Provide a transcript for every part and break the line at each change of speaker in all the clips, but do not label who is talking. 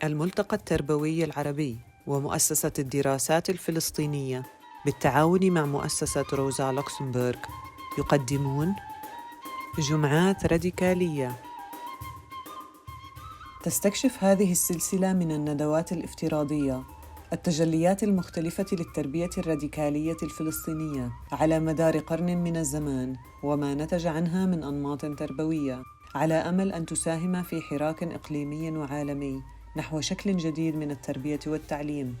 الملتقى التربوي العربي ومؤسسة الدراسات الفلسطينية بالتعاون مع مؤسسة روزا لوكسمبورغ يقدمون جمعات راديكالية. تستكشف هذه السلسلة من الندوات الافتراضية التجليات المختلفة للتربية الراديكالية الفلسطينية على مدار قرن من الزمان وما نتج عنها من أنماط تربوية، على أمل أن تساهم في حراك إقليمي وعالمي نحو شكل جديد من التربية والتعليم.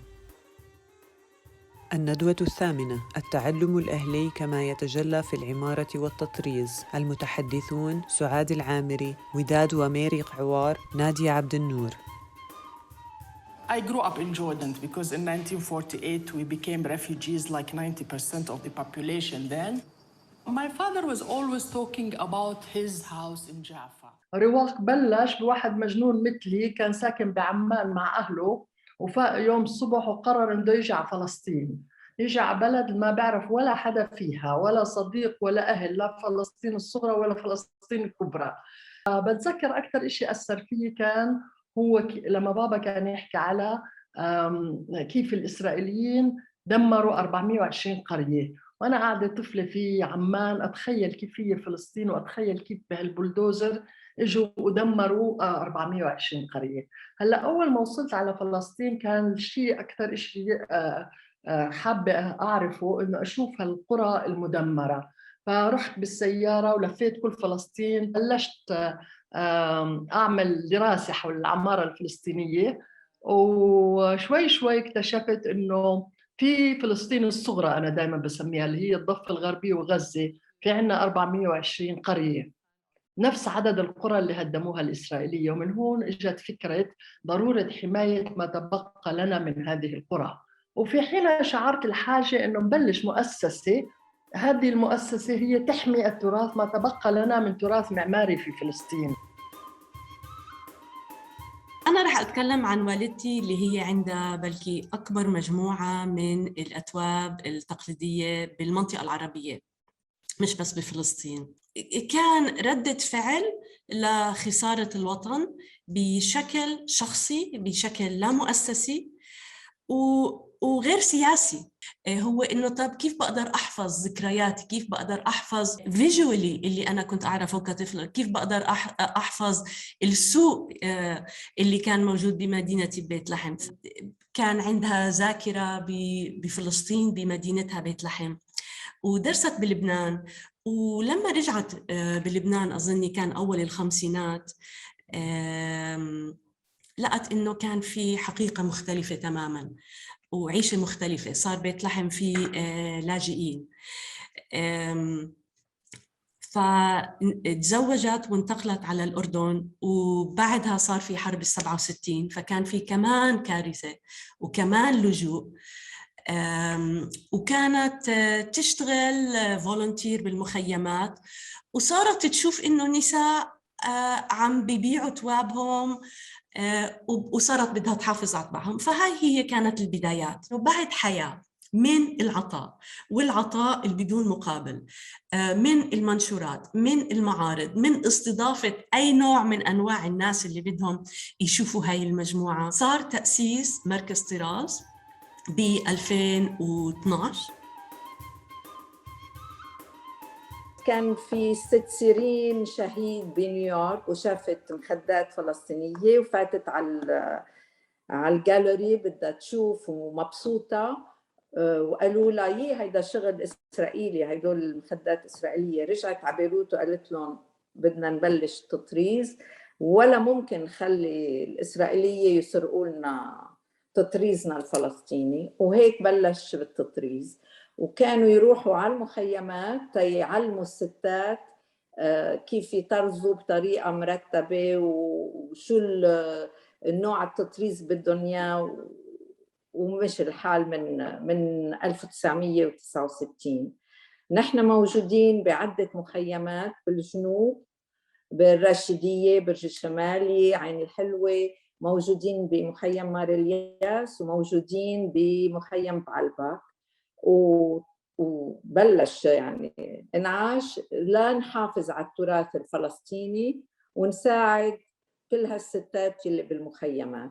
الندوة الثامنة: التعلم الأهلي كما يتجلى في العمارة والتطريز. المتحدثون: سعاد العامري، وداد وميري عوار، نادية عبد النور.
I grew up in Jordan because in 1948 we became refugees like 90% of the population then. My father was always talking about his house in Jaffa.
رواق بلش بواحد مجنون مثلي كان ساكن بعمان مع أهله، وفاق يوم الصبح وقرر إنه يجي على فلسطين، يجي على بلد ما بعرف ولا حدا فيها، ولا صديق ولا أهل، لا فلسطين الصغرى ولا فلسطين الكبرى. بتذكر أكثر إشي أثر فيه كان هو لما بابا كان يحكي على كيف الإسرائيليين دمروا 420 قرية، وأنا قاعدة طفلة في عمان أتخيل كيف هي فلسطين، وأتخيل كيف بهالبلدوزر اجوا ودمروا 420 قرية. هلا أول ما وصلت على فلسطين كان الشيء أكثر شيء حابة أعرفه إنه أشوف هالقرى المدمرة، فرحت بالسيارة ولفيت كل فلسطين، بلشت أعمل دراسة حول العمارة الفلسطينية، وشوي شوي اكتشفت إنه في فلسطين الصغرى أنا دائما بسميها اللي هي الضفة الغربية وغزة، في عنا 420 قرية نفس عدد القرى اللي هدموها الإسرائيلية، ومن هون اجت فكرة ضرورة حماية ما تبقى لنا من هذه القرى. وفي حين شعرت الحاجة إنه نبلش مؤسسة، هذه المؤسسة هي تحمي التراث ما تبقى لنا من تراث معماري في فلسطين.
أنا رح أتكلم عن والدتي اللي هي عندها بلكي أكبر مجموعة من الأتواب التقليدية بالمنطقة العربية، مش بس بفلسطين. كان ردة فعل لخسارة الوطن بشكل شخصي، بشكل لا مؤسسي وغير سياسي. هو إنه طب كيف بقدر أحفظ ذكرياتي، كيف بقدر أحفظ فيجوالي اللي أنا كنت أعرفه كطفل، كيف بقدر أحفظ السوق اللي كان موجود بمدينة بيت لحم. كان عندها ذاكرة بفلسطين بمدينتها بيت لحم، ودرست بلبنان. ولما رجعت بلبنان أظني كان أول الخمسينات، لقت إنه كان في حقيقة مختلفة تماماً وعيشة مختلفة. صار بيت لحم فيه لاجئين، فتزوجت وانتقلت على الأردن، وبعدها صار في حرب 67، فكان في كمان كارثة وكمان لجوء. وكانت تشتغل فولنتير بالمخيمات، وصارت تشوف إنه النساء عم بيبيعوا توابهم، وصارت بدها تحافظ على طبعهم. فهاي هي كانت البدايات. وبعد حياة من العطاء، والعطاء اللي بدون مقابل، من المنشورات، من المعارض، من استضافة أي نوع من أنواع الناس اللي بدهم يشوفوا هاي المجموعة، صار تأسيس مركز طراز ب 2012.
كان في ست سيرين شهيد بنيويورك وشافت مخدات فلسطينية وفاتت على الجاليري بدها تشوف ومبسوطة، وقالوا لها هيدا شغل إسرائيلي، هيدول المخدات إسرائيلية. رجعت على بيروت وقالت لهم بدنا نبلش تطريز، ولا ممكن نخلي الإسرائيلية يسرقوا لنا تطريزنا الفلسطيني. وهيك بلش بالتطريز، وكانوا يروحوا على المخيمات يعلموا الستات كيف يطرزوا بطريقة مرتبة وشو النوع التطريز بدهم اياه. ومشي الحال من 1969. نحن موجودين بعدة مخيمات بالجنوب، بالراشدية، برج الشمالي، عين الحلوة، موجودين بمخيم مار الياس، وموجودين بمخيم بعلبك. وبلش يعني انعاش لا نحافظ على التراث الفلسطيني ونساعد كل هالستات اللي بالمخيمات.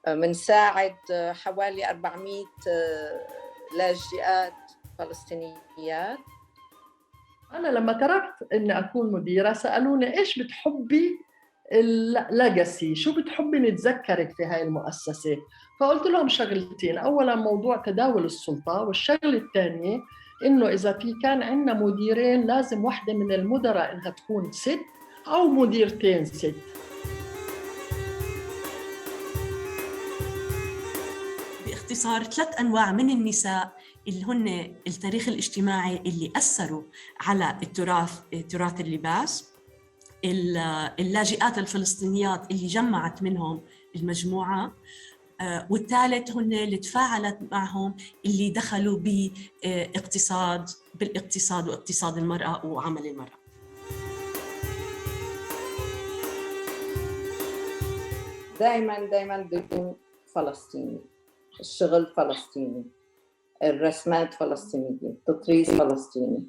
منساعد حوالي 400 لاجئات فلسطينيات.
أنا لما تركت إني أكون مديرة سألوني إيش بتحبي الليجاسي، شو بتحبي نتذكرك في هاي المؤسسة؟ فقلت لهم شغلتين، أولاً موضوع تداول السلطة، والشغلة الثانية إنه إذا في كان عندنا مديرين لازم واحدة من المدراء إنها تكون ست أو مديرتين ست.
باختصار 3 أنواع من النساء اللي هن التاريخ الاجتماعي اللي أثروا على تراث اللباس، اللاجئات الفلسطينيات اللي جمعت منهم المجموعة، والثالث هن اللي تفاعلت معهم اللي دخلوا بالاقتصاد واقتصاد المرأة وعمل المرأة.
دائما بدون فلسطيني، الشغل فلسطيني، الرسمات فلسطينية، التطريز فلسطيني.